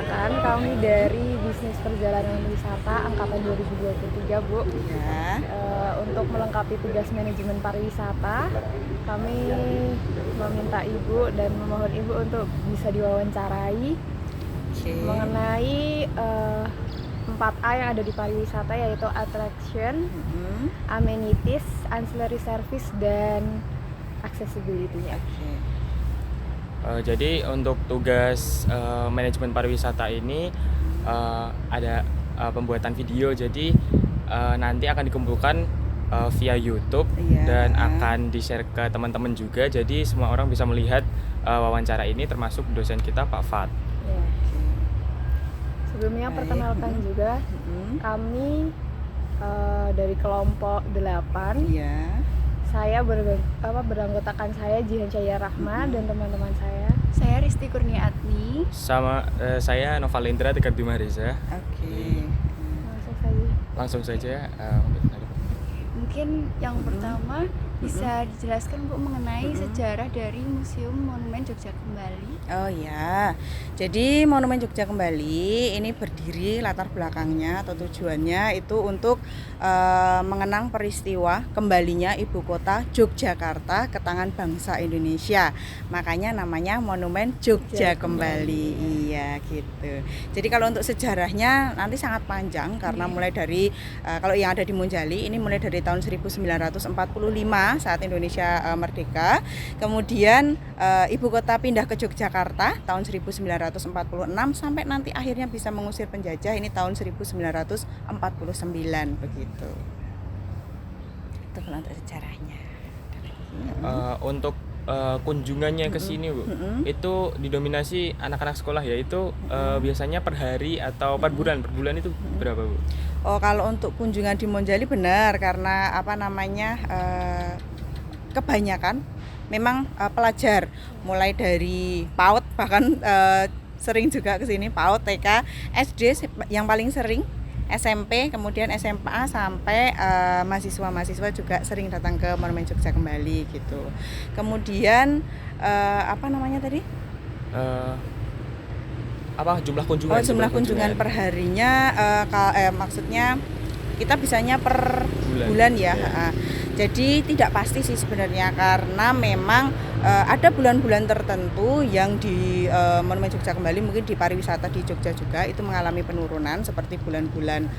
Perkenalkan, kami dari Bisnis Perjalanan Wisata Angkatan 2023, Bu. Ya. Untuk melengkapi tugas manajemen pariwisata, kami meminta Ibu dan memohon Ibu untuk bisa diwawancarai mengenai 4A yang ada di pariwisata, yaitu attraction, amenities, ancillary service, dan accessibility-nya. Jadi untuk tugas manajemen pariwisata ini ada pembuatan video. Jadi nanti akan dikumpulkan via YouTube dan akan di-share ke teman-teman juga. Jadi semua orang bisa melihat wawancara ini, termasuk dosen kita Pak Fat. Ya. Sebelumnya perkenalkan juga kami dari kelompok 8. Saya beranggotakan saya Jihan Cahaya Rahma dan teman-teman saya. Saya Risti Kurniatni. Sama saya Novalendra Tegar Bima Reza. Langsung saja. Mungkin yang pertama bisa dijelaskan Bu mengenai sejarah dari Museum Monumen Jogja Kembali. Oh ya, jadi Monumen Jogja Kembali ini berdiri latar belakangnya atau tujuannya itu untuk mengenang peristiwa kembalinya ibu kota Yogyakarta ke tangan bangsa Indonesia. Makanya namanya Monumen Jogja Kembali. Iya gitu. Jadi kalau untuk sejarahnya nanti sangat panjang karena mulai dari kalau yang ada di Monjali ini mulai dari tahun 1945 saat Indonesia merdeka. Kemudian ibu kota pindah ke Yogyakarta tahun 1946 sampai nanti akhirnya bisa mengusir penjajah ini tahun 1949 begitu. Itu kalau untuk sejarahnya. Untuk kunjungannya ke sini, Bu, itu didominasi anak-anak sekolah, yaitu biasanya per hari atau per bulan. Per bulan itu berapa, Bu? Oh, kalau untuk kunjungan di Monjali benar karena kebanyakan memang pelajar mulai dari PAUD bahkan sering juga ke sini PAUD, TK, SD yang paling sering, SMP, kemudian SMA sampai mahasiswa juga sering datang ke Monumen Jogja Kembali gitu. Kemudian jumlah kunjungan? Jumlah kunjungan per harinya maksudnya kita bisanya per bulan ya. Jadi tidak pasti sih sebenarnya karena memang ada bulan-bulan tertentu yang di Monumen Jogja Kembali mungkin di pariwisata di Jogja juga itu mengalami penurunan seperti bulan-bulan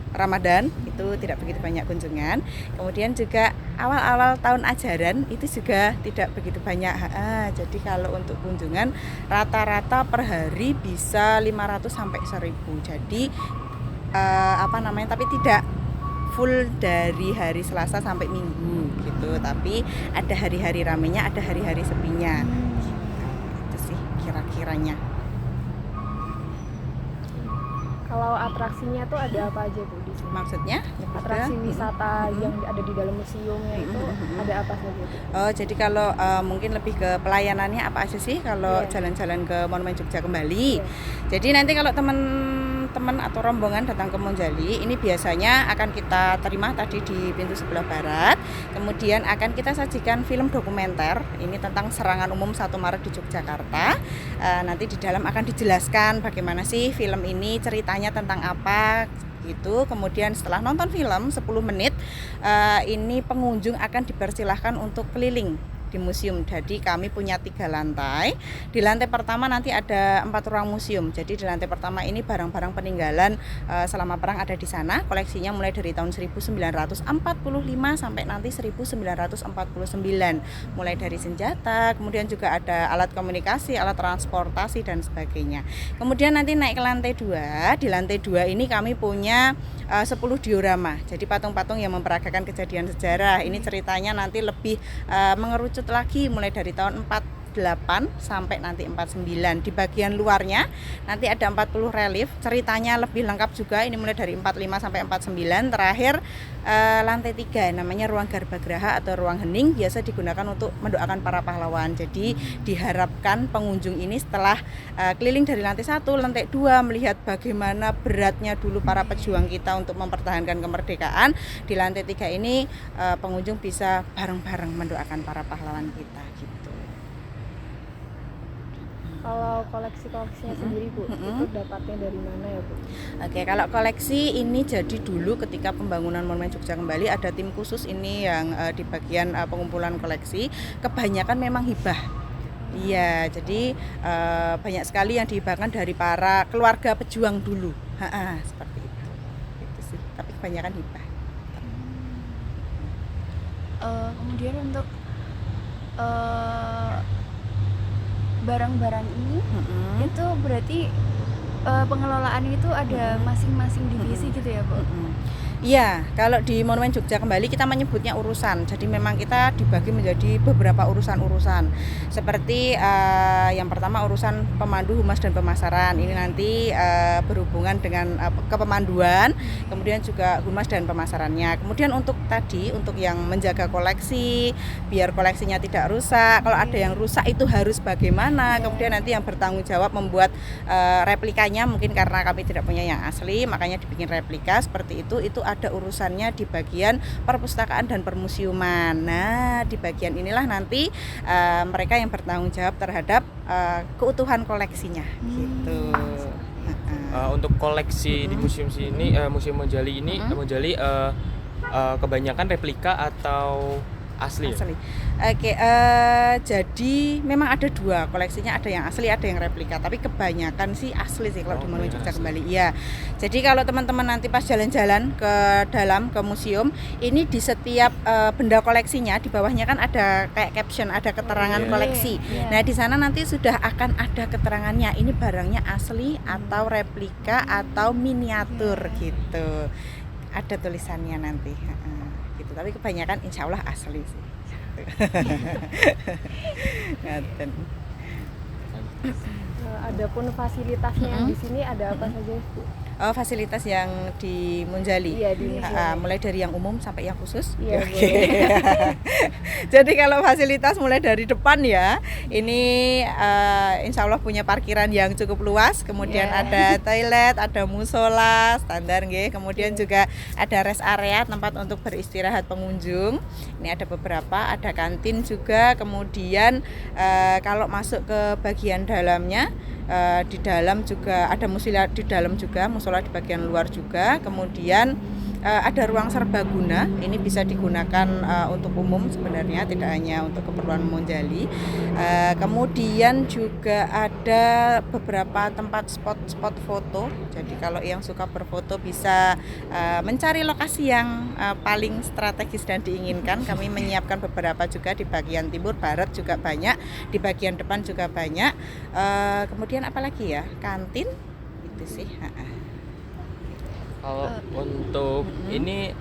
Ramadan itu tidak begitu banyak kunjungan. Kemudian juga awal-awal tahun ajaran itu juga tidak begitu banyak. Jadi kalau untuk kunjungan rata-rata per hari bisa 500 sampai 1000. Jadi tapi tidak full dari hari Selasa sampai Minggu gitu, tapi ada hari-hari ramenya, ada hari-hari sepinya. Itu sih kira-kiranya. Kalau atraksinya tuh ada apa aja, Bu, di sini? Maksudnya? Atraksi wisata yang ada di dalam museumnya itu ada apa saja, Bu? Oh, jadi kalau mungkin lebih ke pelayanannya apa aja sih kalau jalan-jalan ke Monumen Jogja Kembali. Jadi nanti kalau teman-teman atau rombongan datang ke Monjali, ini biasanya akan kita terima tadi di pintu sebelah barat. Kemudian akan kita sajikan film dokumenter ini tentang serangan umum 1 Maret di Yogyakarta. Nanti di dalam akan dijelaskan bagaimana sih film ini, ceritanya tentang apa gitu. Kemudian setelah nonton film 10 menit ini pengunjung akan dipersilahkan untuk keliling di museum. Jadi kami punya 3 lantai. Di lantai pertama nanti ada 4 ruang museum. Jadi di lantai pertama ini barang-barang peninggalan selama perang ada di sana. Koleksinya mulai dari tahun 1945 sampai nanti 1949. Mulai dari senjata, kemudian juga ada alat komunikasi, alat transportasi dan sebagainya. Kemudian nanti naik ke lantai 2. Di lantai 2 ini kami punya 10 diorama. Jadi patung-patung yang memperagakan kejadian sejarah. Ini ceritanya nanti lebih mengerucut lagi mulai dari tahun 48 sampai nanti 49. Di bagian luarnya nanti ada 40 relief, ceritanya lebih lengkap juga. Ini mulai dari 45 sampai 49. Terakhir lantai 3 namanya ruang Garbagraha atau ruang hening, biasa digunakan untuk mendoakan para pahlawan. Jadi diharapkan pengunjung ini setelah keliling dari lantai 1, lantai 2 melihat bagaimana beratnya dulu para pejuang kita untuk mempertahankan kemerdekaan. Di lantai 3 ini pengunjung bisa bareng-bareng mendoakan para pahlawan kita gitu. Kalau koleksinya sendiri Bu, itu dapatnya dari mana ya Bu? Oke, kalau koleksi ini jadi dulu ketika pembangunan Monumen Jogja Kembali ada tim khusus ini yang di bagian pengumpulan koleksi, kebanyakan memang hibah. Iya, jadi banyak sekali yang dihibahkan dari para keluarga pejuang dulu. Seperti itu. Itu sih, tapi kebanyakan hibah. Kemudian untuk barang-barang ini itu berarti pengelolaan itu ada masing-masing divisi gitu ya Bu? Iya, kalau di Monumen Jogja Kembali kita menyebutnya urusan. Jadi memang kita dibagi menjadi beberapa urusan-urusan. Seperti yang pertama urusan pemandu, humas dan pemasaran. Ini nanti berhubungan dengan kepemanduan, kemudian juga humas dan pemasarannya. Kemudian untuk yang menjaga koleksi, biar koleksinya tidak rusak. Kalau ada yang rusak itu harus bagaimana? Kemudian nanti yang bertanggung jawab membuat replikanya, mungkin karena kami tidak punya yang asli, makanya dibikin replika seperti itu ada urusannya di bagian perpustakaan dan permusiuman. Nah, di bagian inilah nanti mereka yang bertanggung jawab terhadap keutuhan koleksinya gitu. Untuk koleksi di museum sini, Museum Monjali ini, Monjali kebanyakan replika atau asli? Oke, jadi memang ada dua koleksinya, ada yang asli, ada yang replika. Tapi kebanyakan sih asli sih kalau di Monumen Jogja Kembali. Iya. Jadi kalau teman-teman nanti pas jalan-jalan ke dalam ke museum, ini di setiap benda koleksinya di bawahnya kan ada kayak caption, ada keterangan koleksi. Nah di sana nanti sudah akan ada keterangannya. Ini barangnya asli atau replika atau miniatur gitu. Ada tulisannya nanti. Gitu. Tapi kebanyakan insya Allah asli sih. Adapun fasilitasnya yang di sini ada apa saja Bu? Fasilitas yang di Monjali. Iya, di mulai dari yang umum sampai yang khusus. Iya, Jadi kalau fasilitas mulai dari depan ya, ini insya Allah punya parkiran yang cukup luas. Kemudian ada toilet, ada musola standar nggih. Kemudian juga ada rest area, tempat untuk beristirahat pengunjung. Ini ada beberapa, ada kantin juga. Kemudian kalau masuk ke bagian dalamnya, di dalam juga ada musola di dalam juga, musola di bagian luar juga. Kemudian ada ruang serbaguna, ini bisa digunakan untuk umum sebenarnya, tidak hanya untuk keperluan Monjali. Kemudian juga ada beberapa tempat spot foto. Jadi kalau yang suka berfoto bisa mencari lokasi yang paling strategis dan diinginkan. Kami menyiapkan beberapa juga di bagian timur, barat juga banyak, di bagian depan juga banyak. Kemudian apalagi ya, kantin itu sih. Kalau untuk ini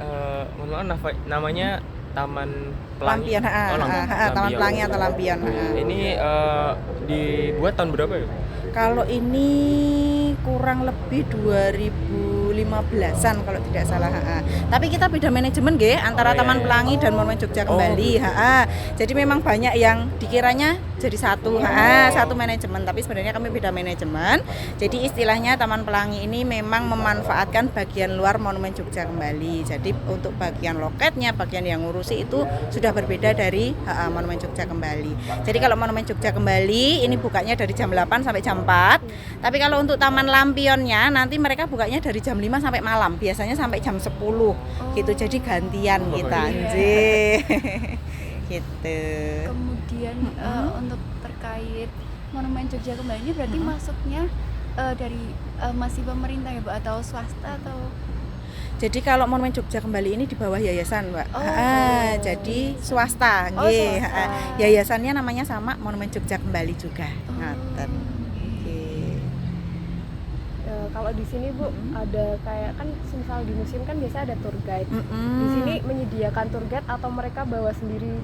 namanya Taman Pelangi. Lampion, Taman Pelangi atau Lampion. Ini dibuat tahun berapa ya? Kalau ini kurang lebih 2015-an kalau tidak salah. Tapi kita beda manajemen nggih antara Taman Pelangi dan Monumen Jogja Kembali. Jadi memang banyak yang dikiranya jadi satu manajemen, tapi sebenarnya kami beda manajemen. Jadi istilahnya Taman Pelangi ini memang memanfaatkan bagian luar Monumen Jogja Kembali. Jadi untuk bagian loketnya, bagian yang ngurusi itu sudah berbeda dari Monumen Jogja Kembali. Jadi kalau Monumen Jogja Kembali ini bukanya dari jam 8 sampai jam 4. Tapi kalau untuk Taman Lampionnya nanti mereka bukanya dari jam 5 sampai malam, biasanya sampai jam 10 gitu. Jadi gantian kita gitu. Kemudian untuk terkait Monumen Jogja Kembali ini berarti masuknya dari masih pemerintah ya Bu, atau swasta atau? Jadi kalau Monumen Jogja Kembali ini di bawah yayasan, Mbak. Jadi swasta, nggih. Yayasannya namanya sama, Monumen Jogja Kembali juga. Ngaten. Kalau di sini Bu ada kayak kan misal di museum kan biasa ada tour guide. Di sini menyediakan tour guide atau mereka bawa sendiri?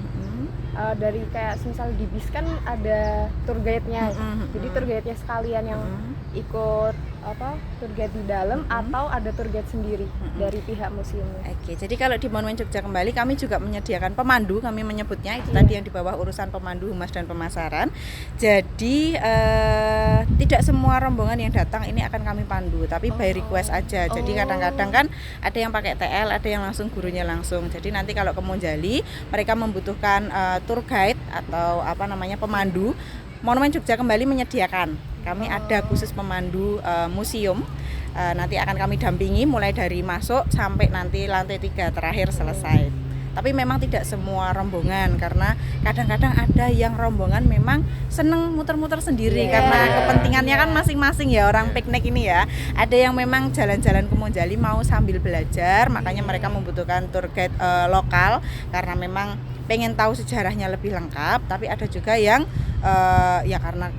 Dari kayak misal di bis kan ada tour guide-nya. Jadi tour guide-nya sekalian yang ikut tour guide di dalam atau ada tour guide sendiri dari pihak museumnya. Oke, jadi kalau di Monumen Jogja Kembali kami juga menyediakan pemandu, kami menyebutnya itu tadi yang di bawah urusan pemandu humas dan pemasaran. Jadi tidak semua rombongan yang datang ini akan kami pandu, tapi by request aja. Jadi kadang-kadang kan ada yang pakai TL, ada yang langsung gurunya langsung. Jadi nanti kalau ke Monjali mereka membutuhkan tour guide atau pemandu, Monumen Jogja Kembali menyediakan. Kami ada khusus pemandu museum, nanti akan kami dampingi mulai dari masuk sampai nanti lantai 3 terakhir selesai. Tapi memang tidak semua rombongan, karena kadang-kadang ada yang rombongan memang seneng muter-muter sendiri karena kepentingannya kan masing-masing ya, orang piknik ini ya. Ada yang memang jalan-jalan ke Monjali mau sambil belajar, makanya mereka membutuhkan tour guide lokal karena memang pengen tahu sejarahnya lebih lengkap. Tapi ada juga yang ya karena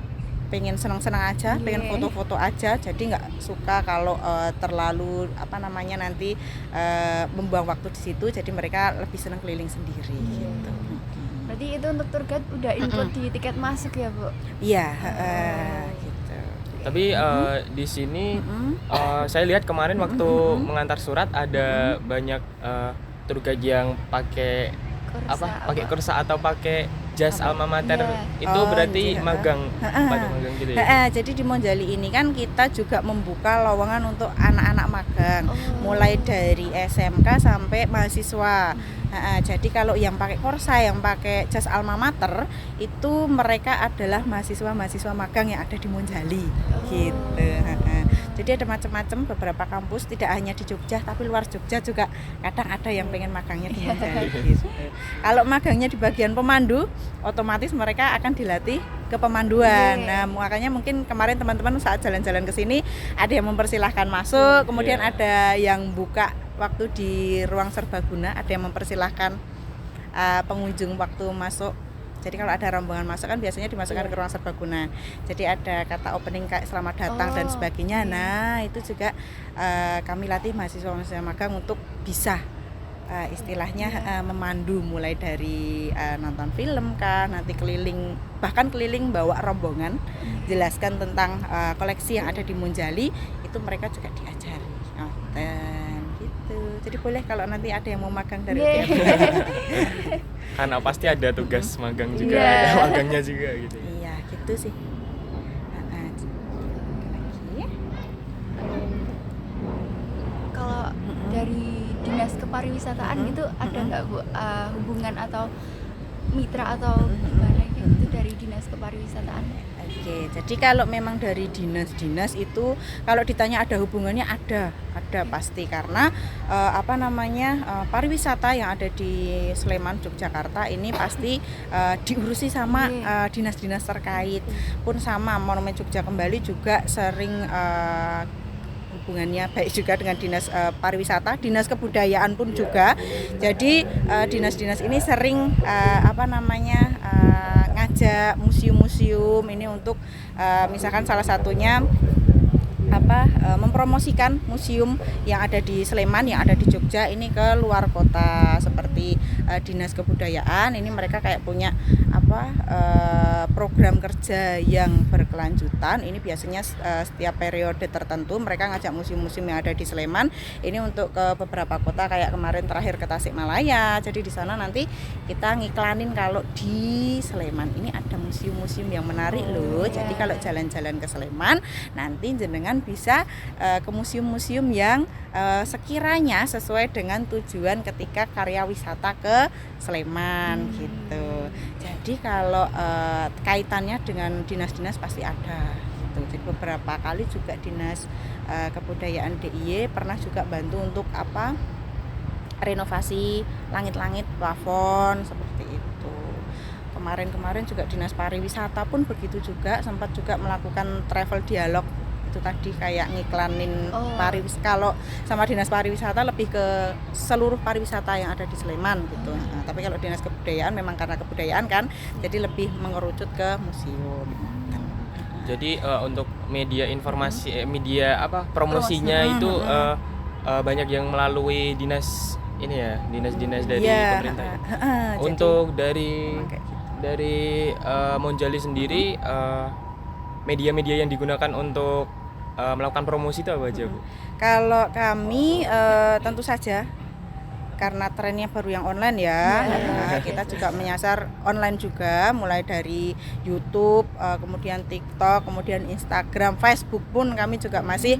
pengen senang-senang aja, pengen foto-foto aja, jadi nggak suka kalau terlalu nanti membuang waktu di situ, jadi mereka lebih senang keliling sendiri gitu. Berarti itu untuk tour guide udah include di tiket masuk ya, Bu? Iya, gitu. Tapi di sini saya lihat kemarin waktu mengantar surat ada banyak tour guide yang pakai kursa atau pakai jas alma mater. Itu berarti magang gitu ya. Jadi di Monjali ini kan kita juga membuka lowongan untuk anak-anak magang, mulai dari SMK sampai mahasiswa. Jadi kalau yang pakai kursa, yang pakai jas alma mater, itu mereka adalah mahasiswa-mahasiswa magang yang ada di Monjali gitu. Jadi ada macam-macam, beberapa kampus, tidak hanya di Jogja tapi luar Jogja juga kadang ada yang pengen magangnya di Monjali gitu. Kalau magangnya di bagian pemandu, otomatis mereka akan dilatih ke pemanduan. Nah, makanya mungkin kemarin teman-teman saat jalan-jalan ke sini ada yang mempersilahkan masuk, kemudian ada yang buka waktu di ruang serbaguna, ada yang mempersilahkan pengunjung waktu masuk. Jadi kalau ada rombongan masuk kan biasanya dimasukkan ke ruang serbaguna. Jadi ada kata opening kayak selamat datang dan sebagainya. Nah, itu juga kami latih mahasiswa-mahasiswa magang untuk bisa istilahnya memandu, mulai dari nonton film kah, nanti keliling, bahkan keliling bawa rombongan, jelaskan tentang koleksi yang ada di Monjali, itu mereka juga diajari. Gitu. Jadi boleh kalau nanti ada yang mau magang dari UGM. Karena pasti ada tugas magang juga, ada magangnya juga gitu. Iya, gitu sih. Kalau dari dinas kepariwisataan gitu ada nggak, Bu, hubungan atau mitra atau gimana gitu dari dinas kepariwisataan? Oke, jadi kalau memang dari dinas-dinas itu kalau ditanya ada hubungannya, ada pasti, karena pariwisata yang ada di Sleman, Yogyakarta ini pasti diurusi sama dinas-dinas terkait. Pun sama Monumen Jogja Kembali juga sering hubungannya baik juga dengan dinas pariwisata, dinas kebudayaan pun juga. Jadi dinas-dinas ini sering ngajak museum-museum ini untuk misalkan salah satunya mempromosikan museum yang ada di Sleman, yang ada di Jogja ini ke luar kota, seperti dinas kebudayaan ini mereka kayak punya program kerja yang berkelanjutan. Ini biasanya setiap periode tertentu mereka ngajak museum-museum yang ada di Sleman ini untuk ke beberapa kota, kayak kemarin terakhir ke Tasikmalaya. Jadi di sana nanti kita ngiklanin kalau di Sleman ini ada museum-museum yang menarik loh. Jadi kalau jalan-jalan ke Sleman nanti jenengan bisa ke museum-museum yang sekiranya sesuai dengan tujuan ketika karya wisata ke Sleman gitu. Jadi kalau kaitannya dengan dinas-dinas pasti ada gitu. Jadi beberapa kali juga dinas kebudayaan DIY pernah juga bantu untuk renovasi langit-langit plafon seperti itu. Kemarin juga dinas pariwisata pun begitu juga, sempat juga melakukan travel dialog itu tadi, kayak ngiklanin pariwisata. Kalau sama dinas pariwisata lebih ke seluruh pariwisata yang ada di Sleman gitu. Nah, tapi kalau dinas kebudayaan memang karena kebudayaan kan, jadi lebih mengerucut ke museum. Jadi untuk media informasi, promosinya itu banyak yang melalui dinas ini ya, dinas-dinas dari pemerintah. Untuk dari Monjali sendiri, media-media yang digunakan untuk melakukan promosi itu apa aja, Bu? Kalau kami tentu saja karena trennya baru yang online ya, kita juga menyasar online juga, mulai dari YouTube, kemudian TikTok, kemudian Instagram, Facebook pun kami juga masih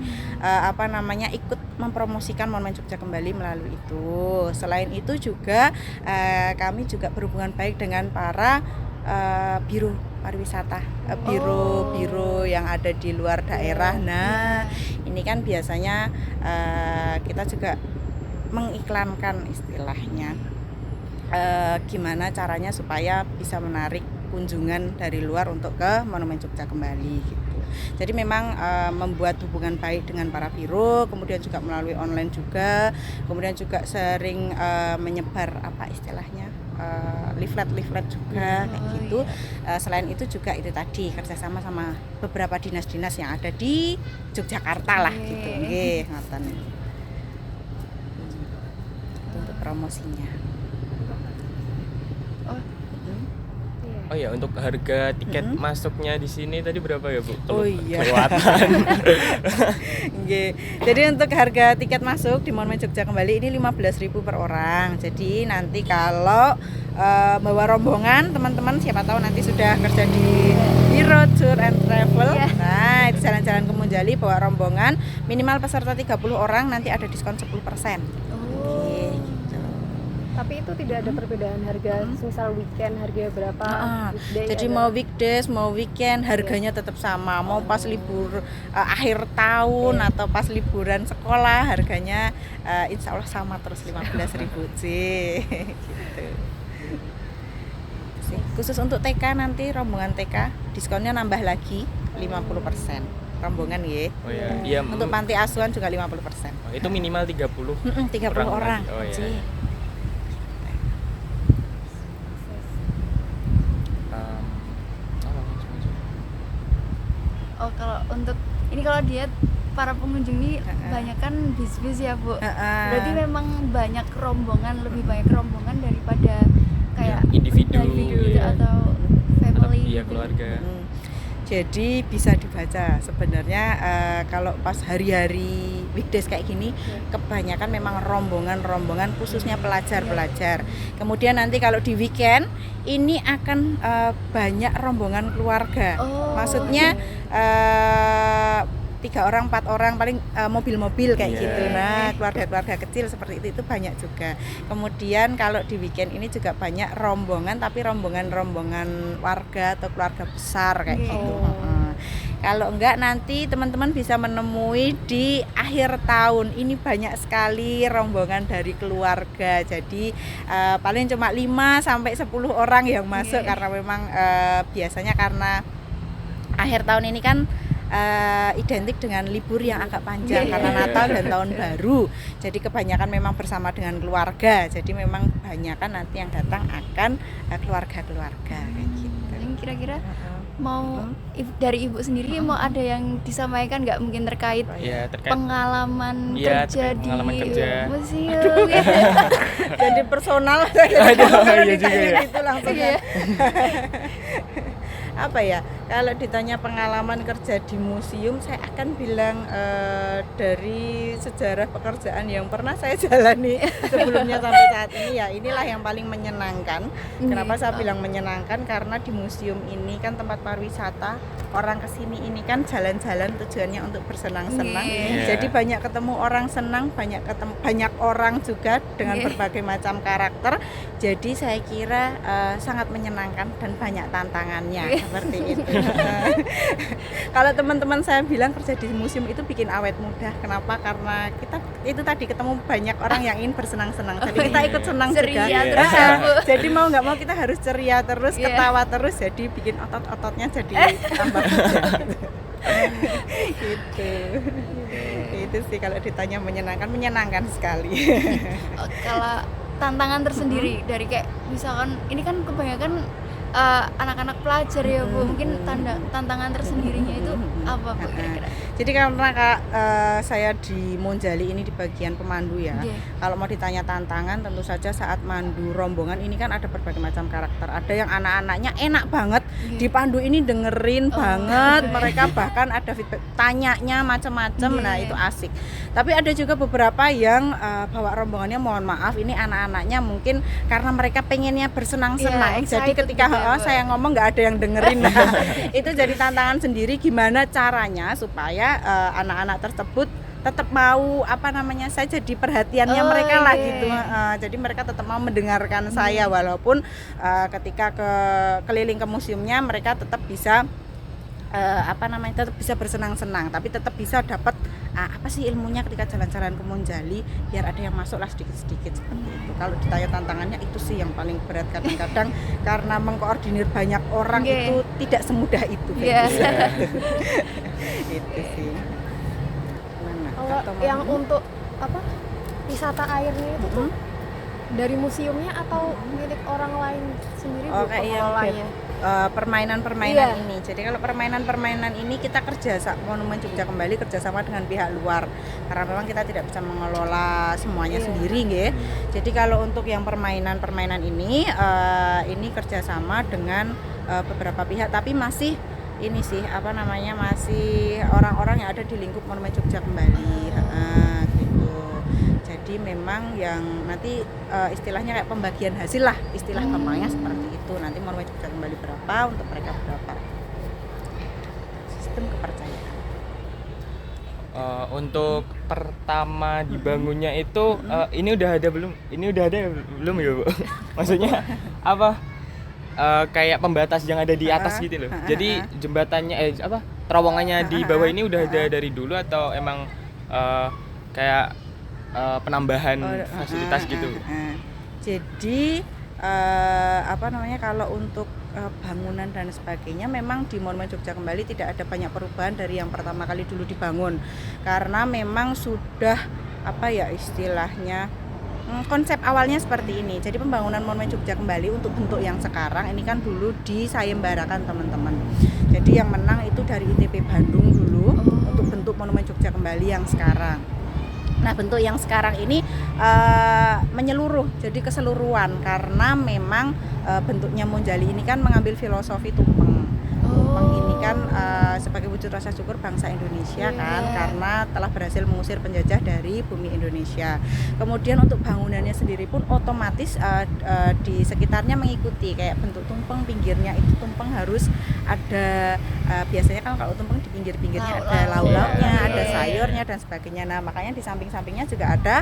ikut mempromosikan Monumen Jogja Kembali melalui itu. Selain itu juga kami juga berhubungan baik dengan para biro pariwisata, biro yang ada di luar daerah. Nah, ini kan biasanya kita juga mengiklankan istilahnya gimana caranya supaya bisa menarik kunjungan dari luar untuk ke Monumen Jogja Kembali gitu. Jadi memang membuat hubungan baik dengan para biro, kemudian juga melalui online juga, kemudian juga sering menyebar leaflet juga kayak gitu. Selain itu juga itu tadi kerjasama sama beberapa dinas-dinas yang ada di Yogyakarta lah gitu. Nggih, ngoten. Untuk promosinya. Oh ya, untuk harga tiket masuknya di sini tadi berapa ya, Bu? Kelewatan. Jadi untuk harga tiket masuk di Monumen Jogja Kembali ini 15.000 per orang. Jadi nanti kalau bawa rombongan, teman-teman siapa tahu nanti sudah kerja di Biro Tour and Travel. Nah, itu jalan-jalan ke Monjali bawa rombongan, minimal peserta 30 orang nanti ada diskon 10%. Tapi itu tidak ada perbedaan harga, misal weekend harganya berapa? Jadi mau weekdays, mau weekend harganya tetap sama. Mau pas libur akhir tahun atau pas liburan sekolah harganya insya Allah sama terus 15.000 sih. Gitu. Khusus untuk TK nanti rombongan TK diskonnya nambah lagi 50%. Rombongan ya. Oh iya. Iya. Untuk panti asuhan juga 50%. Oh, itu minimal 30. 30 orang. Oh iya. Oh, kalau untuk ini kalau dia para pengunjung ini banyak kan bis-bis ya, Bu. Berarti memang banyak rombongan, lebih banyak rombongan daripada kayak individu gitu atau family atau keluarga. Jadi bisa dibaca sebenarnya kalau pas hari-hari weekdays kayak gini kebanyakan memang rombongan khususnya pelajar-pelajar. Kemudian nanti kalau di weekend ini akan banyak rombongan keluarga. Maksudnya 3 orang, 4 orang paling mobil-mobil kayak gitu. Nah, keluarga-keluarga kecil seperti itu banyak juga. Kemudian kalau di weekend ini juga banyak rombongan, tapi rombongan warga atau keluarga besar kayak gitu. Kalau enggak nanti teman-teman bisa menemui di akhir tahun ini banyak sekali rombongan dari keluarga. Jadi paling cuma 5 sampai 10 orang yang masuk karena memang biasanya karena akhir tahun ini kan identik dengan libur yang agak panjang karena Natal dan Tahun Baru. Jadi kebanyakan memang bersama dengan keluarga. Jadi memang kebanyakan nanti yang datang akan keluarga-keluarga kayak gitu. Yang kira-kira mau dari Ibu sendiri mau ada yang disampaikan nggak mungkin terkait pengalaman kerja di museum? Jadi personal. Gitu langsung ya. Apa ya, kalau ditanya pengalaman kerja di museum, saya akan bilang dari sejarah pekerjaan yang pernah saya jalani sebelumnya sampai saat ini, ya inilah yang paling menyenangkan. Kenapa saya bilang menyenangkan? Karena di museum ini kan tempat pariwisata, orang kesini ini kan jalan-jalan tujuannya untuk bersenang-senang. Jadi banyak ketemu orang senang, banyak orang juga dengan berbagai macam karakter. Jadi saya kira sangat menyenangkan dan banyak tantangannya. Seperti itu. Kalau teman-teman saya bilang kerja di museum itu bikin awet muda. Kenapa? Karena kita itu tadi ketemu banyak orang yang ingin bersenang-senang. Jadi kita ikut senang juga. Terus, jadi mau nggak mau kita harus ceria terus, ketawa terus. Jadi bikin otot-ototnya jadi tambah gitu. Itu sih kalau ditanya menyenangkan sekali. Kalau tantangan tersendiri dari kayak misalkan ini kan kebanyakan anak-anak pelajar ya Bu, mungkin tantangan tersendirinya itu apa Bu kira-kira? Jadi karena Kak, saya di Monjali ini di bagian pemandu ya. Kalau mau ditanya tantangan, tentu saja saat mandu rombongan ini kan ada berbagai macam karakter. Ada yang anak-anaknya enak banget dipandu ini, dengerin banget. Mereka bahkan ada feedback, tanyanya macam-macam. Nah itu asik. Tapi ada juga beberapa yang bawa rombongannya, mohon maaf, ini anak-anaknya mungkin karena mereka pengennya bersenang-senang. Jadi ketika saya ngomong nggak ada yang dengerin. Nah, itu jadi tantangan sendiri, gimana caranya supaya anak-anak tersebut tetap mau saya jadi perhatiannya mereka lah gitu. Jadi mereka tetap mau mendengarkan saya, walaupun ketika keliling ke museumnya mereka tetap bisa tetap bisa bersenang-senang, tapi tetap bisa dapat apa sih ilmunya ketika jalan-jalan ke Monjali, biar ada yang masuk lah sedikit-sedikit seperti itu. Kalau ditanya tantangannya itu sih yang paling berat, kadang-kadang karena mengkoordinir banyak orang itu tidak semudah itu. Itu sih. Kalau yang untuk wisata airnya itu tuh dari museumnya atau milik orang lain sendiri Bu pengelolanya? Permainan-permainan ini. Jadi kalau permainan-permainan ini kita Monumen Jogja Kembali kerjasama dengan pihak luar, karena memang kita tidak bisa mengelola semuanya sendiri, nggih. Jadi kalau untuk yang permainan-permainan ini kerjasama dengan beberapa pihak, tapi masih ini sih masih orang-orang yang ada di lingkup Monumen Jogja Kembali. Gitu. Jadi memang yang nanti istilahnya kayak pembagian hasil lah, istilah gampangnya seperti itu. Nanti Monumen Jogja Kembali berapa, untuk mereka berapa. Sistem kepercayaan. Untuk pertama dibangunnya itu ini udah ada belum? Ini udah ada belum ya Bu? Maksudnya kayak pembatas yang ada di atas gitu loh. Jadi jembatannya terowongannya di bawah ini udah ada dari dulu atau emang kayak penambahan fasilitas gitu? Jadi kalau untuk bangunan dan sebagainya, memang di Monumen Jogja Kembali tidak ada banyak perubahan dari yang pertama kali dulu dibangun, karena memang sudah istilahnya konsep awalnya seperti ini. Jadi pembangunan Monumen Jogja Kembali untuk bentuk yang sekarang ini kan dulu disayembarakan teman-teman. Jadi yang menang itu dari ITB Bandung dulu untuk bentuk Monumen Jogja Kembali yang sekarang. Nah bentuk yang sekarang ini menyeluruh, jadi keseluruhan, karena memang bentuknya Monjali ini kan mengambil filosofi tumpeng. Tumpeng ini kan sebagai wujud rasa syukur bangsa Indonesia kan, karena telah berhasil mengusir penjajah dari bumi Indonesia. Kemudian untuk bangunannya sendiri pun otomatis di sekitarnya mengikuti kayak bentuk tumpeng, pinggirnya itu tumpeng harus ada biasanya kan kalau tumpeng di pinggir-pinggirnya ada lauk-lauknya, ada sayurnya dan sebagainya. Nah makanya di samping-sampingnya juga ada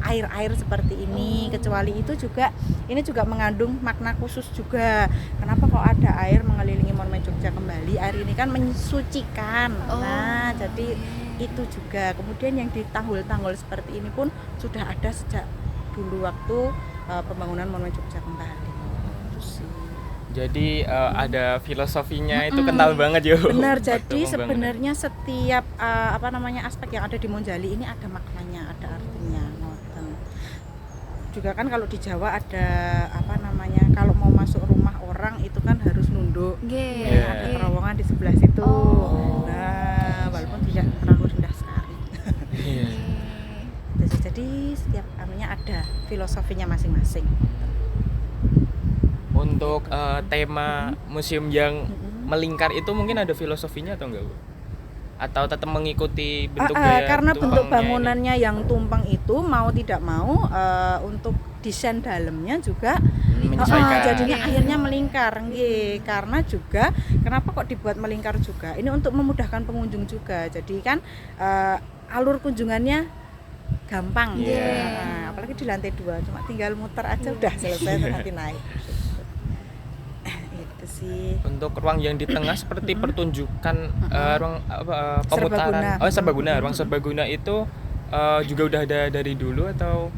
air-air seperti ini. Kecuali itu juga ini juga mengandung makna khusus juga. Kenapa kok ada air mengelilingi Monumen Jogja Kembali? Air ini kan mensucikan. Nah jadi itu juga. Kemudian yang di tanggul-tanggul seperti ini pun sudah ada sejak dulu waktu pembangunan Monumen Jogja Kembali. Jadi ada filosofinya itu kental banget ya. Benar. Jadi sebenarnya setiap aspek yang ada di Monjali ini ada maknanya, ada artinya. Juga kan kalau di Jawa ada kalau mau masuk rumah orang itu kan harus nunduk. Ada terowongan di sebelah situ. Nah, walaupun tidak terlalu rendah sekali. Jadi setiap ada filosofinya masing-masing. Untuk tema museum yang melingkar itu mungkin ada filosofinya atau enggak Bu? Atau tetap mengikuti bentuk gaya karena bentuk bangunannya ini? Yang tumpeng itu mau tidak mau untuk desain dalamnya juga jadinya akhirnya melingkar. Karena juga kenapa kok dibuat melingkar juga? Ini untuk memudahkan pengunjung juga. Jadi kan alur kunjungannya gampang. Apalagi di lantai 2 cuma tinggal muter aja udah selesai nanti naik. Untuk ruang yang di tengah seperti pertunjukan ruang pemutaran serbaguna. Ruang serbaguna itu juga udah ada dari dulu atau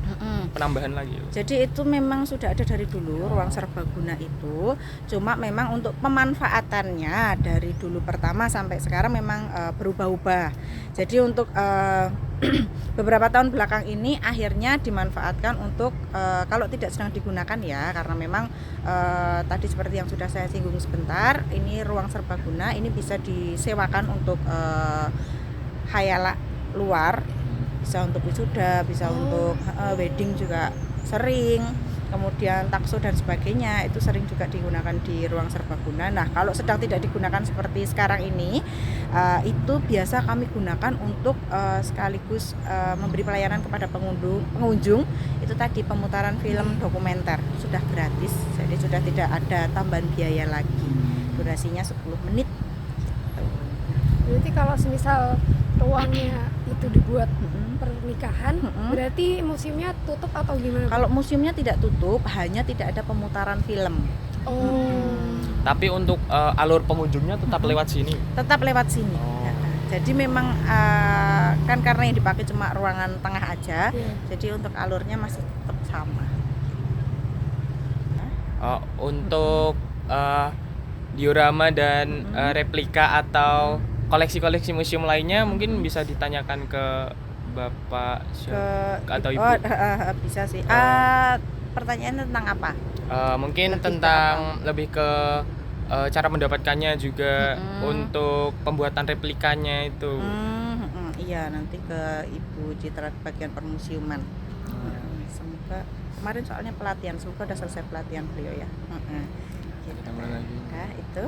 penambahan lagi? Jadi itu memang sudah ada dari dulu ruang serbaguna itu. Cuma memang untuk pemanfaatannya dari dulu pertama sampai sekarang memang berubah-ubah. Jadi untuk beberapa tahun belakang ini akhirnya dimanfaatkan untuk kalau tidak sedang digunakan ya, karena memang tadi seperti yang sudah saya singgung sebentar, ini ruang serbaguna ini bisa disewakan untuk khayala luar, bisa untuk wisuda, bisa untuk wedding juga sering, kemudian takso dan sebagainya itu sering juga digunakan di ruang serbaguna. Nah kalau sedang tidak digunakan seperti sekarang ini, itu biasa kami gunakan untuk sekaligus memberi pelayanan kepada pengunjung. Itu tadi pemutaran film dokumenter sudah gratis, jadi sudah tidak ada tambahan biaya lagi, durasinya 10 menit. Berarti kalau semisal ruangnya itu dibuat pernikahan, berarti museumnya tutup atau gimana? Kalau museumnya tidak tutup, hanya tidak ada pemutaran film. Tapi untuk alur pengunjungnya tetap lewat sini. Tetap lewat sini. Jadi memang kan karena yang dipakai cuma ruangan tengah aja, jadi untuk alurnya masih tetap sama. Untuk diorama dan replika atau koleksi-koleksi museum lainnya mungkin bisa ditanyakan ke Bapak atau Ibu. Bisa sih. Pertanyaannya tentang apa? Mungkin tentang lebih ke cara mendapatkannya juga, untuk pembuatan replikanya itu. Iya, nanti ke Ibu Citra bagian permusiuman. Semoga kemarin soalnya pelatihan, semoga udah selesai pelatihan beliau ya. Gitu. Nah, itu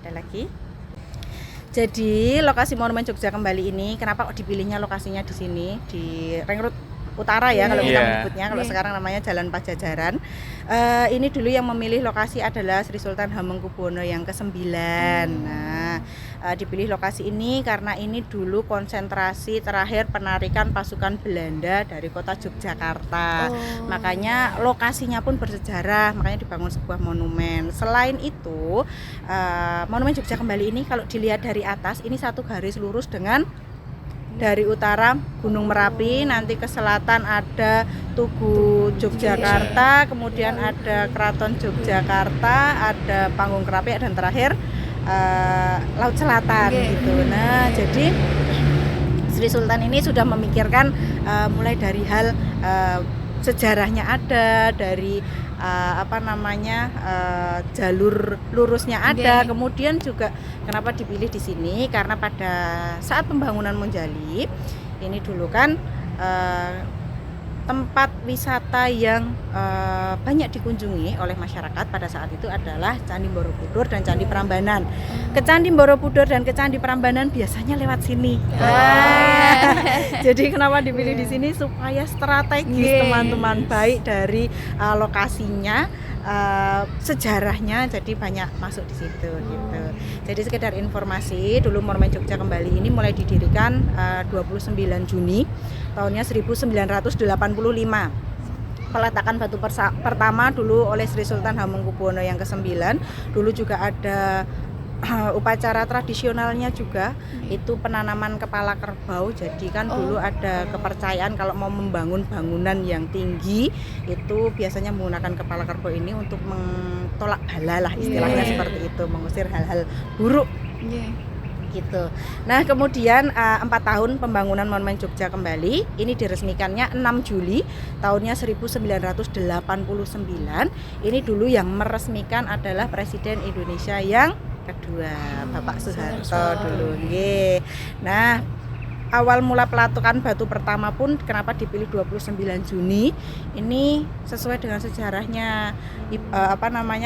ada lagi. Jadi lokasi Monumen Jogja Kembali ini kenapa kok dipilihnya lokasinya di sini di Ring Road Utara ya kalau kita menyebutnya, kalau sekarang namanya Jalan Pajajaran. Ini dulu yang memilih lokasi adalah Sri Sultan Hamengkubuwono yang ke-9. Nah, dipilih lokasi ini karena ini dulu konsentrasi terakhir penarikan pasukan Belanda dari kota Yogyakarta. Makanya lokasinya pun bersejarah, makanya dibangun sebuah monumen. Selain itu, Monumen Jogja Kembali ini kalau dilihat dari atas, ini satu garis lurus dengan dari utara Gunung Merapi, nanti ke selatan ada Tugu Yogyakarta, kemudian ada Keraton Yogyakarta, ada Panggung Kerapiak, dan terakhir Laut Selatan gitu. Nah, jadi Sri Sultan ini sudah memikirkan mulai dari hal sejarahnya ada, dari jalur lurusnya ada. Kemudian juga kenapa dipilih di sini, karena pada saat pembangunan Monjali ini dulu kan tempat wisata yang banyak dikunjungi oleh masyarakat pada saat itu adalah Candi Borobudur dan Candi Prambanan. Ke Candi Borobudur dan ke Candi Prambanan biasanya lewat sini. Jadi kenapa dipilih di sini, supaya strategis teman-teman, baik dari lokasinya, sejarahnya, jadi banyak masuk di situ gitu. Jadi sekedar informasi, dulu Monumen Jogja Kembali ini mulai didirikan 29 Juni tahunnya 1985. Peletakan batu pertama dulu oleh Sri Sultan Hamengkubuwono yang ke-9. Dulu juga ada upacara tradisionalnya juga, itu penanaman kepala kerbau. Jadi kan dulu ada kepercayaan kalau mau membangun bangunan yang tinggi itu biasanya menggunakan kepala kerbau ini untuk mentolak bala lah istilahnya, seperti itu, mengusir hal-hal buruk. Gitu. Nah, kemudian 4 tahun pembangunan Monumen Jogja Kembali ini diresmikannya 6 Juli tahunnya 1989. Ini dulu yang meresmikan adalah Presiden Indonesia yang kedua, Bapak Soeharto dulu. Nah, awal mula peletakan batu pertama pun kenapa dipilih 29 Juni ini sesuai dengan sejarahnya,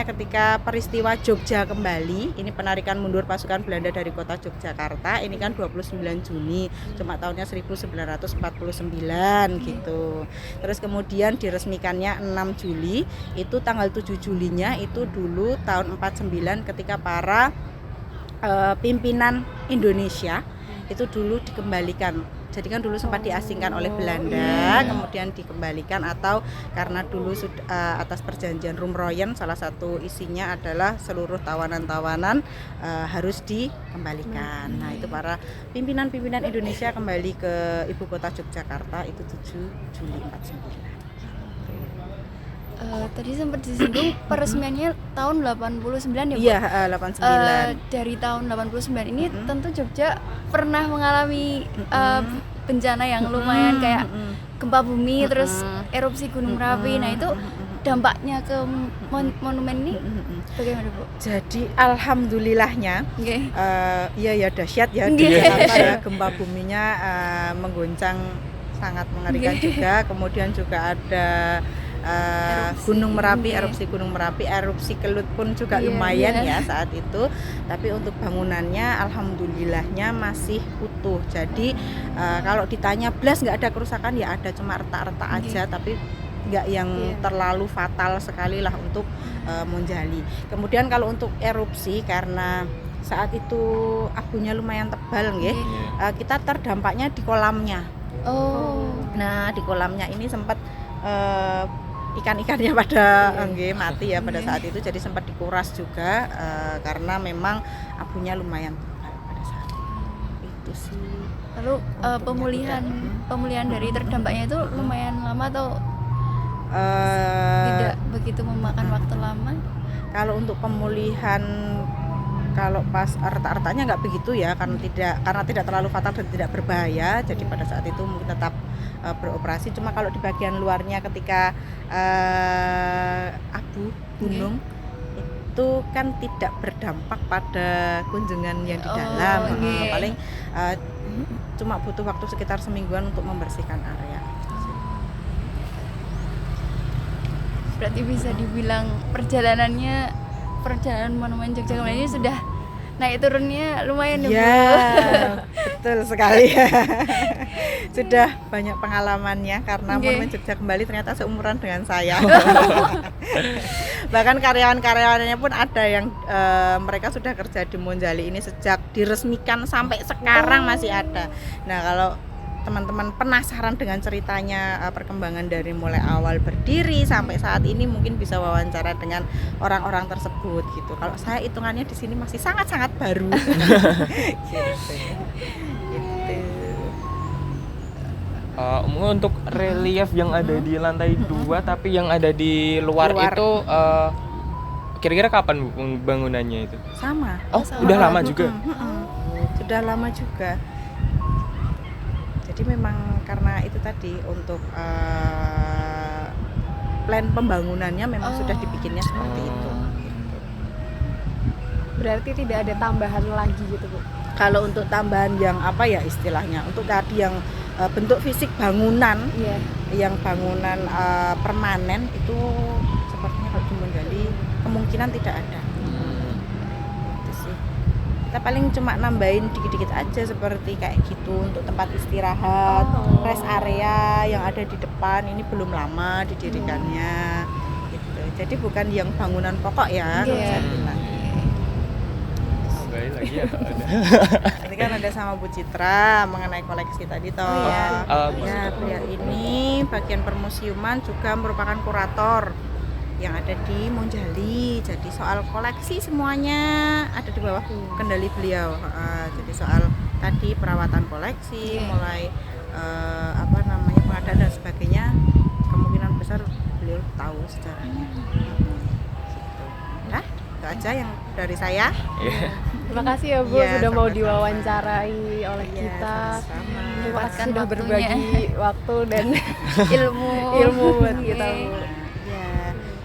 ketika peristiwa Jogja Kembali, ini penarikan mundur pasukan Belanda dari kota Yogyakarta, ini kan 29 Juni, cuma tahunnya 1949 gitu. Terus kemudian diresmikannya 6 Juli, itu tanggal 7 Julinya itu dulu tahun 49 ketika para pimpinan Indonesia itu dulu dikembalikan. Jadi kan dulu sempat diasingkan oleh Belanda, kemudian dikembalikan, atau karena dulu atas perjanjian Rumroyen, salah satu isinya adalah seluruh tawanan-tawanan harus dikembalikan. Nah, itu para pimpinan-pimpinan Indonesia kembali ke ibu kota Yogyakarta itu 7 Juli 49. Tadi sempat disinggung peresmiannya tahun 89 ya, Bu? Iya, 89. Dari tahun 89 ini tentu Jogja pernah mengalami bencana yang lumayan kayak gempa bumi terus erupsi Gunung Merapi. Nah, itu dampaknya ke monumen ini bagaimana, Bu? Jadi alhamdulillahnya ya dahsyat ya gempa buminya mengguncang sangat mengerikan juga. Kemudian juga ada Gunung Merapi, erupsi Gunung Merapi, erupsi Kelut pun juga lumayan ya saat itu. Tapi untuk bangunannya alhamdulillahnya masih utuh. Jadi kalau ditanya blas nggak ada kerusakan, ya ada, cuma retak-retak aja, tapi nggak yang terlalu fatal sekali lah untuk Monjali. Kemudian kalau untuk erupsi, karena saat itu abunya lumayan tebal nggih, kita terdampaknya di kolamnya. Nah, di kolamnya ini sempat ikan-ikannya pada mati ya pada saat itu, jadi sempat dikuras juga karena memang abunya lumayan tebal pada saat itu sih. Lalu pemulihan dari terdampaknya itu lumayan lama atau tidak begitu memakan waktu lama? Kalau untuk pemulihan, kalau pas retak-retaknya nggak begitu ya, karena tidak terlalu fatal dan tidak berbahaya, jadi pada saat itu mungkin tetap beroperasi. Cuma kalau di bagian luarnya ketika abu gunung itu kan tidak berdampak pada kunjungan yang di dalam, paling cuma butuh waktu sekitar semingguan untuk membersihkan area. Berarti bisa dibilang perjalanan Monumen Jogja Kembali ini sudah naik turunnya lumayan ya, betul sekali. Sudah banyak pengalamannya karena Monumen Jogja Kembali ternyata seumuran dengan saya. Bahkan karyawan-karyawannya pun ada yang mereka sudah kerja di Monjali ini sejak diresmikan sampai sekarang masih ada. Nah, kalau teman-teman penasaran dengan ceritanya, perkembangan dari mulai awal berdiri sampai saat ini, mungkin bisa wawancara dengan orang-orang tersebut gitu. Kalau saya hitungannya di sini masih sangat-sangat baru. Untuk relief yang ada di lantai 2 tapi yang ada di luar. Itu kira-kira kapan bangunannya itu? Sama. Udah lama juga. Sudah lama juga. Jadi memang karena itu tadi untuk plan pembangunannya memang sudah dibikinnya seperti itu. Berarti tidak ada tambahan lagi gitu, Bu? Kalau untuk tambahan yang apa ya istilahnya, untuk tadi yang bentuk fisik bangunan, yang bangunan permanen itu sepertinya kalau di Monjali kemungkinan tidak ada. Kita paling cuma nambahin dikit-dikit aja seperti kayak gitu untuk tempat istirahat, rest area yang ada di depan ini belum lama didirikannya gitu. Jadi bukan yang bangunan pokok ya, kalau saya bilang. Tambahin lagi atau ada? Nanti kan ada sama Bu Citra mengenai koleksi tadi toh. Ya, beliau ini bagian permusiuman juga merupakan kurator yang ada di Monjali. Jadi soal koleksi semuanya ada di bawah kendali beliau. Jadi soal tadi perawatan koleksi, mulai pengadaan dan sebagainya, kemungkinan besar beliau tahu sejarahnya. Gitu. Nah, itu aja yang dari saya. Terima kasih ya Bu, sudah mau diwawancarai oleh kita. Terima kasih sudah berbagi waktu dan ilmu buat kita, Bu.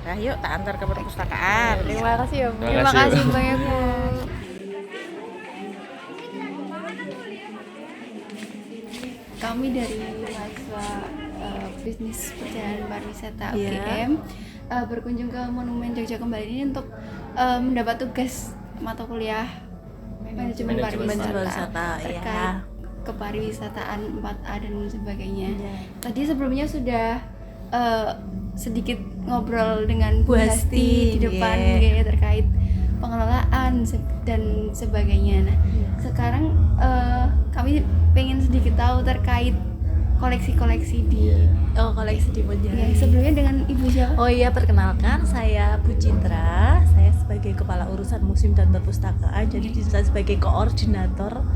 Nah, yuk tak antar ke perpustakaan. Terima kasih ya Bu. Terima kasih banyak Bu. Kami dari mahasiswa bisnis perjalanan pariwisata UGM berkunjung ke Monumen Jogja Kembali ini untuk mendapat tugas mata kuliah manajemen pariwisata terkait kepariwisataan 4A dan sebagainya. Tadi sebelumnya sudah sedikit ngobrol dengan Bu Hasti di depan terkait pengelolaan dan sebagainya. Nah, sekarang kami pengen sedikit tahu terkait koleksi-koleksi di koleksi di Monjali. Sebelumnya dengan Ibu siapa? Oh iya, perkenalkan saya Bu Citra. Saya sebagai kepala urusan museum dan perpustakaan. Jadi saya sebagai koordinator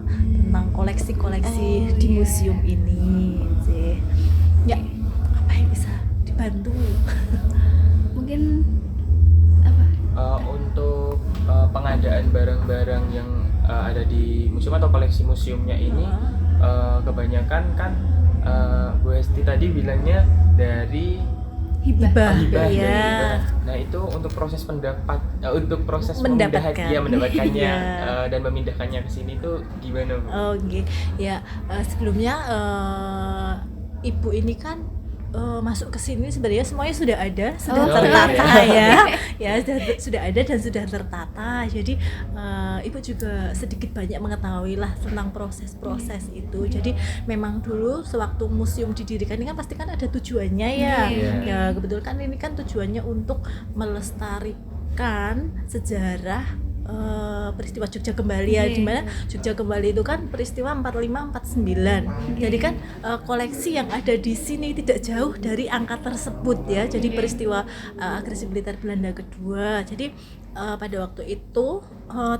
tentang koleksi-koleksi di museum ini. Ya, apa yang bisa dibantu? Mungkin apa? Untuk pengadaan barang-barang yang ada di museum atau koleksi museumnya ini, kebanyakan kan Bu Hesti tadi bilangnya dari hibah. hibah. Iya. Nah itu untuk proses untuk proses Mendapatkan. mendapatkannya Iya. dan memindahkannya ke sini tuh gimana Bu? Oke, ya sebelumnya ibu ini kan masuk ke sini sebenarnya semuanya sudah ada, sudah tertata ya sudah ada dan sudah tertata. Jadi ibu juga sedikit banyak mengetahui lah tentang proses-proses itu. Jadi memang dulu sewaktu museum didirikan ini kan pasti kan ada tujuannya ya. Ya kebetulan kan ini kan tujuannya untuk melestarikan sejarah peristiwa Jogja Kembali ya, di mana Jogja Kembali itu kan peristiwa 45-49. Jadi kan koleksi yang ada di sini tidak jauh dari angka tersebut ya. Jadi peristiwa agresi militer Belanda kedua. Jadi pada waktu itu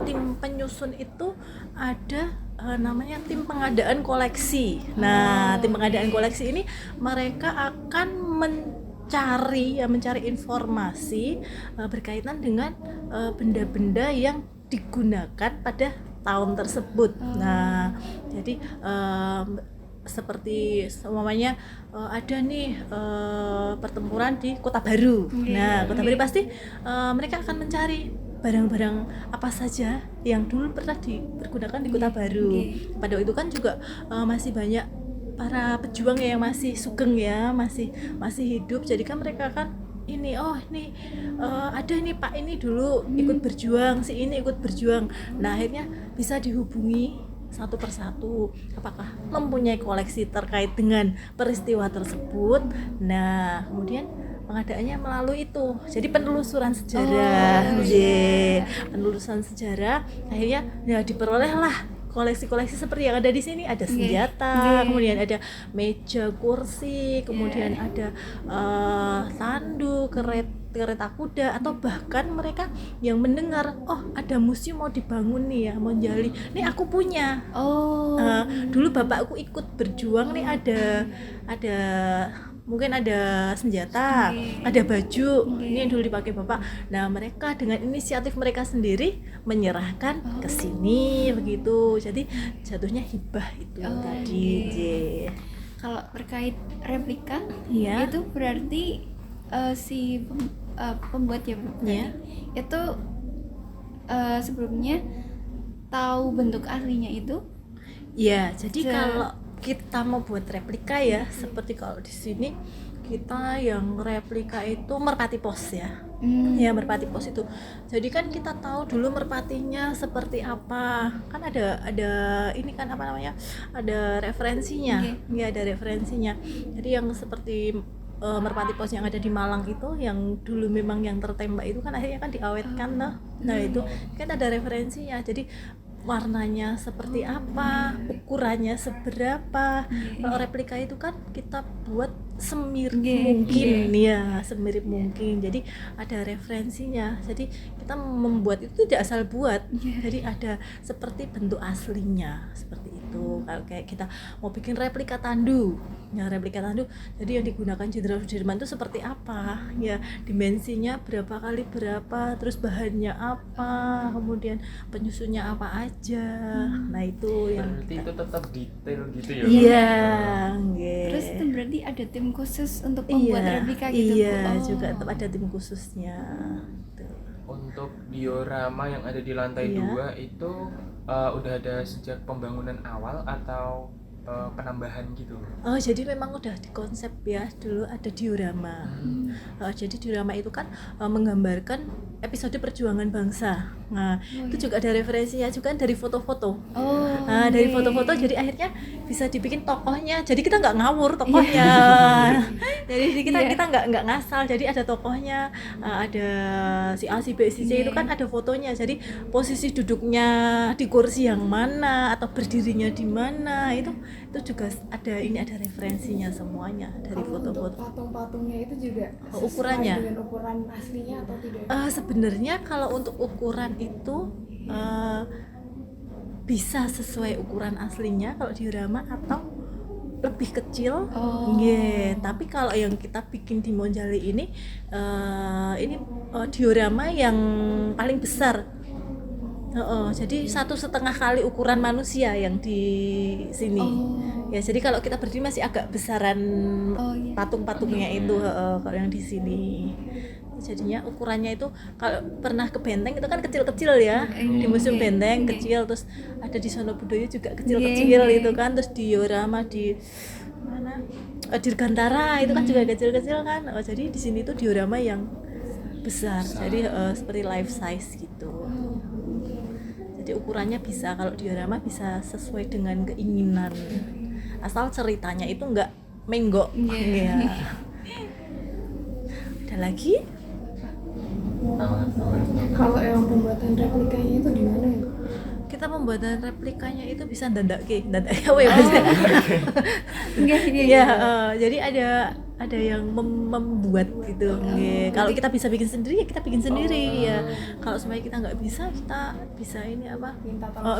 tim penyusun itu ada namanya tim pengadaan koleksi. Nah, tim pengadaan koleksi ini mereka akan mencari informasi berkaitan dengan benda-benda yang digunakan pada tahun tersebut. Nah, jadi seperti semuanya ada nih pertempuran di Kota Baru. Nah, Kota Baru pasti mereka akan mencari barang-barang apa saja yang dulu pernah dipergunakan di Kota Baru. Pada waktu itu kan juga masih banyak para pejuang yang masih sugeng ya, masih hidup. Jadi kan mereka kan ini ada nih Pak ini dulu ikut berjuang, si ini ikut berjuang. Nah, akhirnya bisa dihubungi satu persatu apakah mempunyai koleksi terkait dengan peristiwa tersebut. Nah, kemudian pengadaannya melalui itu. Jadi penelusuran sejarah. Penelusuran sejarah akhirnya ya diperolehlah koleksi-koleksi seperti yang ada di sini. Ada senjata, kemudian ada meja, kursi, kemudian ada tandu, kereta kuda, atau bahkan mereka yang mendengar ada museum mau dibangun nih ya, mau jali nih aku punya. Dulu bapakku ikut berjuang nih, ada mungkin ada senjata, ada baju, ini yang dulu dipakai bapak. Nah, mereka dengan inisiatif mereka sendiri menyerahkan ke sini begitu. Jadi jatuhnya hibah itu tadi. Kalau terkait replika, Iya. itu berarti si pembuat ya Bu, itu sebelumnya tahu bentuk aslinya itu. Ya, jadi kalau kita mau buat replika ya, seperti kalau di sini kita yang replika itu merpati pos ya. Ya, merpati pos itu. Jadi kan kita tahu dulu merpatinya seperti apa. Kan ada ini kan apa namanya? Ada referensinya. Ya, ada referensinya. Jadi yang seperti merpati pos yang ada di Malang itu, yang dulu memang yang tertembak itu kan akhirnya kan diawetkan nah itu kan ada referensinya. Jadi warnanya seperti apa, ukurannya seberapa. Kalau replika itu kan kita buat semirip mungkin ya, semirip mungkin. Jadi ada referensinya. Jadi kita membuat itu tidak asal buat. Jadi ada seperti bentuk aslinya seperti itu. Kalau kayak kita mau bikin replika tandu, ya replika tandu. Jadi yang digunakan Jenderal Sudirman itu seperti apa? Ya, dimensinya berapa kali berapa, terus bahannya apa, kemudian penyusunnya apa aja. Nah, itu yang berarti itu tetap detail gitu ya. Iya, Terus itu berarti ada tim khusus untuk membuat replika gitu. Iya, juga tetap ada tim khususnya. Untuk diorama yang ada di lantai 2 itu udah ada sejak pembangunan awal atau penambahan gitu? Jadi memang udah dikonsep ya, dulu ada diorama. Jadi diorama itu kan menggambarkan episode perjuangan bangsa. Nah, itu juga ada referensinya juga dari foto-foto. Dari foto-foto jadi akhirnya bisa dibikin tokohnya. Jadi kita nggak ngawur tokohnya. Jadi kita nggak ngasal. Jadi ada tokohnya, ada si A, si B, si C itu kan ada fotonya. Jadi posisi duduknya di kursi yang mana atau berdirinya di mana itu juga ada referensinya semuanya dari foto-foto. Patung-patungnya itu juga ukurannya dengan ukuran aslinya atau tidak? Sebenarnya kalau untuk ukuran itu bisa sesuai ukuran aslinya kalau diorama atau lebih kecil. Tapi kalau yang kita bikin di Monjali ini diorama yang paling besar. Jadi 1,5 kali ukuran manusia yang di sini. Ya, jadi kalau kita berdiri masih agak besaran patung-patungnya itu kalau yang di sini. Jadinya ukurannya itu kalau pernah ke Benteng itu kan kecil-kecil ya, di Museum Benteng kecil, terus ada di Sono Budoyo juga kecil-kecil itu kan, terus di diorama di mana Dirgantara itu kan juga kecil-kecil kan. Jadi di sini tuh diorama yang besar, jadi seperti life size gitu. Jadi ukurannya bisa, kalau diorama bisa sesuai dengan keinginan, asal ceritanya itu enggak menggok. Ya. Ada lagi? Kalau yang pembuatan replikanya itu di mana ya? Kita pembuatan replikanya itu bisa dandake apa ya Mas? Jadi ada yang membuat gitu. Kalau kita bisa bikin sendiri ya kita bikin sendiri ya. Kalau semuanya kita nggak bisa, kita bisa ini apa?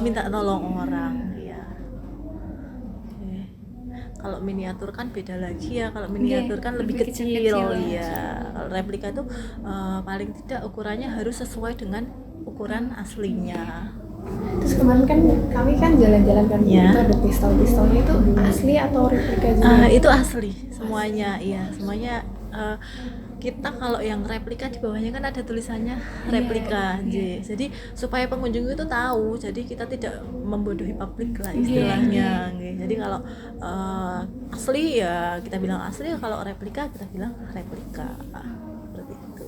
Minta tolong orang ya. Kalau miniatur kan beda lagi ya. Kalau miniatur kan lebih kecil ya. Kalau replika itu paling tidak ukurannya harus sesuai dengan ukuran aslinya. Terus kemarin kan kami kan jalan-jalan kan itu ada pistol-pistolnya, itu asli atau replika juga? Itu asli semuanya, iya semuanya. Kita kalau yang replika di bawahnya kan ada tulisannya replika, jadi supaya pengunjung itu tahu, jadi kita tidak membodohi publik lah istilahnya. Jadi kalau asli ya kita bilang asli, kalau replika kita bilang replika, seperti itu.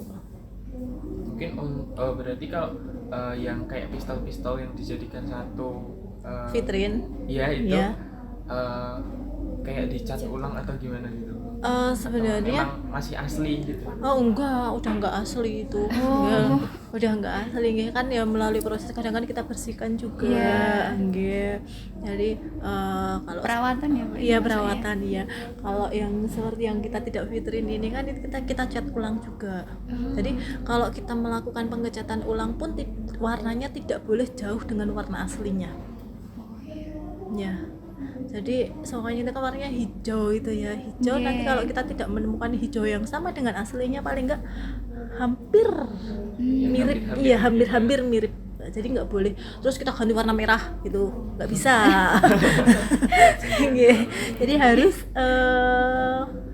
Mungkin berarti kalau yang kayak pistol-pistol yang dijadikan satu vitrin, iya itu kayak dicat ulang atau gimana gitu? Sebenarnya memang masih asli gitu? Enggak, udah enggak asli itu. Ya, udah enggak asli kan ya, melalui proses kadang-kadang kita bersihkan juga. Jadi kalau perawatan ya Mbak? Iya, perawatan ya. Kalau yang seperti yang kita tidak vitrin ini kan kita cat ulang juga. Jadi kalau kita melakukan pengecatan ulang pun warnanya tidak boleh jauh dengan warna aslinya. Ya. Jadi soalnya itu kan warnanya hijau itu ya, hijau. Nanti kalau kita tidak menemukan hijau yang sama dengan aslinya, paling enggak hampir mirip, hampir mirip. Jadi nggak boleh terus kita ganti warna merah gitu, nggak bisa. Jadi harus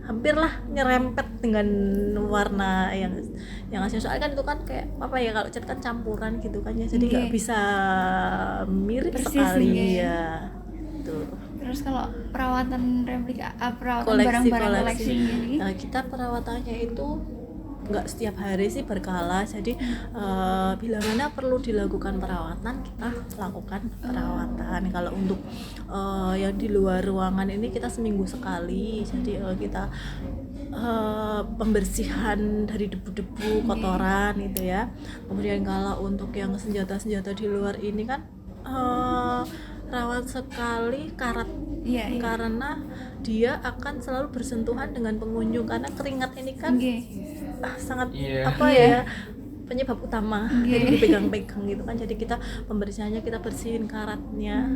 hampir lah nyerempet dengan warna yang asli. Soalnya kan itu kan kayak apa ya, kalau cat kan campuran gitu kan ya, jadi nggak bisa mirip persis sekali ya. Gitu. Terus kalau perawatan replika, perawatan barang-barang koleksi ini, kita perawatannya itu nggak setiap hari sih, berkala. Jadi bila mana perlu dilakukan perawatan, kita lakukan perawatan. Kalau untuk yang di luar ruangan ini kita seminggu sekali. Jadi kita pembersihan dari debu-debu, kotoran gitu ya. Kemudian kalau untuk yang senjata-senjata di luar ini kan rawat sekali karat, karena dia akan selalu bersentuhan dengan pengunjung, karena keringat ini kan sangat penyebab utama. Jadi dipegang-pegang gitu kan, jadi kita pembersihannya kita bersihin karatnya.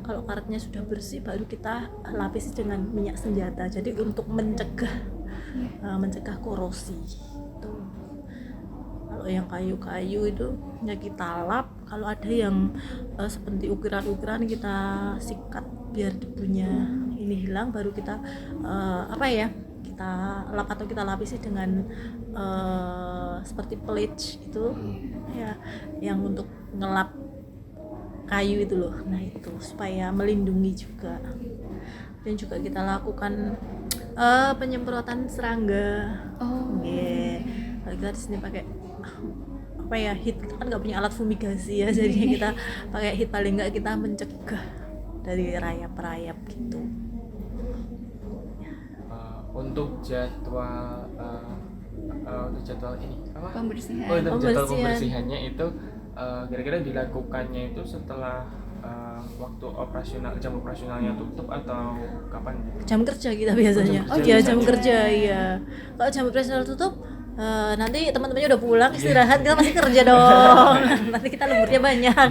Kalau karatnya sudah bersih baru kita lapisi dengan minyak senjata, jadi untuk mencegah korosi. Kalau yang kayu-kayu itu ya kita lap, kalau ada yang seperti ukiran-ukiran kita sikat biar debunya ini hilang, baru kita kita lap atau kita lapisi dengan seperti bleach itu ya, yang untuk ngelap kayu itu loh. Nah itu supaya melindungi juga. Dan juga kita lakukan penyemprotan serangga. Kalau kita di sini pakai heat, kan nggak punya alat fumigasi ya, jadi kita pakai heat, paling nggak kita mencegah dari rayap-rayap gitu. Untuk jadwal ini apa? Pembersihan. Untuk jadwal pembersihannya itu kira-kira dilakukannya itu setelah waktu operasional, jam operasionalnya tutup atau kapan? Jam kerja kita biasanya. Jam kerja ya. Kalau jam operasional tutup, nanti teman-temannya udah pulang istirahat, kita masih kerja dong. Nanti kita lemburnya banyak.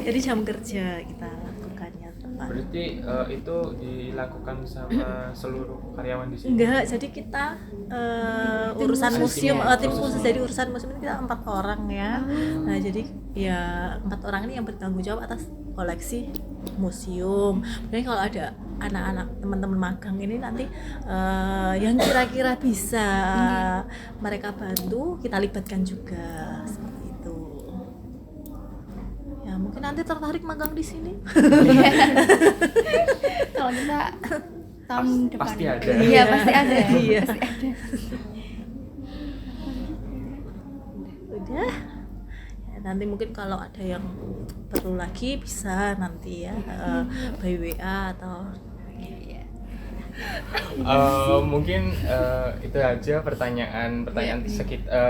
Jadi jam kerja kita lakukannya tuh. Berarti itu dilakukan sama seluruh karyawan di sini? Enggak, jadi kita urusan museum, tim khusus museum. dari urusan museum ini kita 4 orang ya. Nah jadi ya 4 orang ini yang bertanggung jawab atas koleksi museum. Jadi kalau ada anak-anak teman-teman magang ini nanti yang kira-kira bisa mereka bantu, kita libatkan juga seperti itu. Ya mungkin nanti tertarik magang di sini. Kalau kita tahun depan Pasti ada. Iya, pasti ada. Iya. Pasti ada. Udah ya, nanti mungkin kalau ada yang perlu lagi bisa nanti ya by WA atau Mungkin itu aja pertanyaan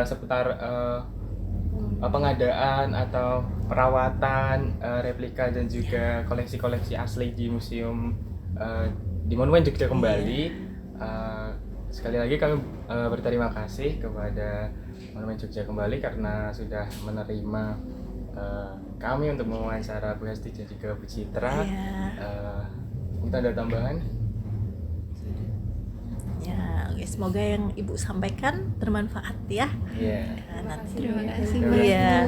seputar pengadaan atau perawatan replika dan juga koleksi-koleksi asli di museum di Monumen Jogja Kembali. Sekali lagi kami berterima kasih kepada Monumen Jogja Kembali karena sudah menerima kami untuk mewawancara Bu Hesti dan juga Bu Citra. Mungkin ada tambahan? ya oke, semoga yang ibu sampaikan bermanfaat ya. Nanti Terima kasih. iya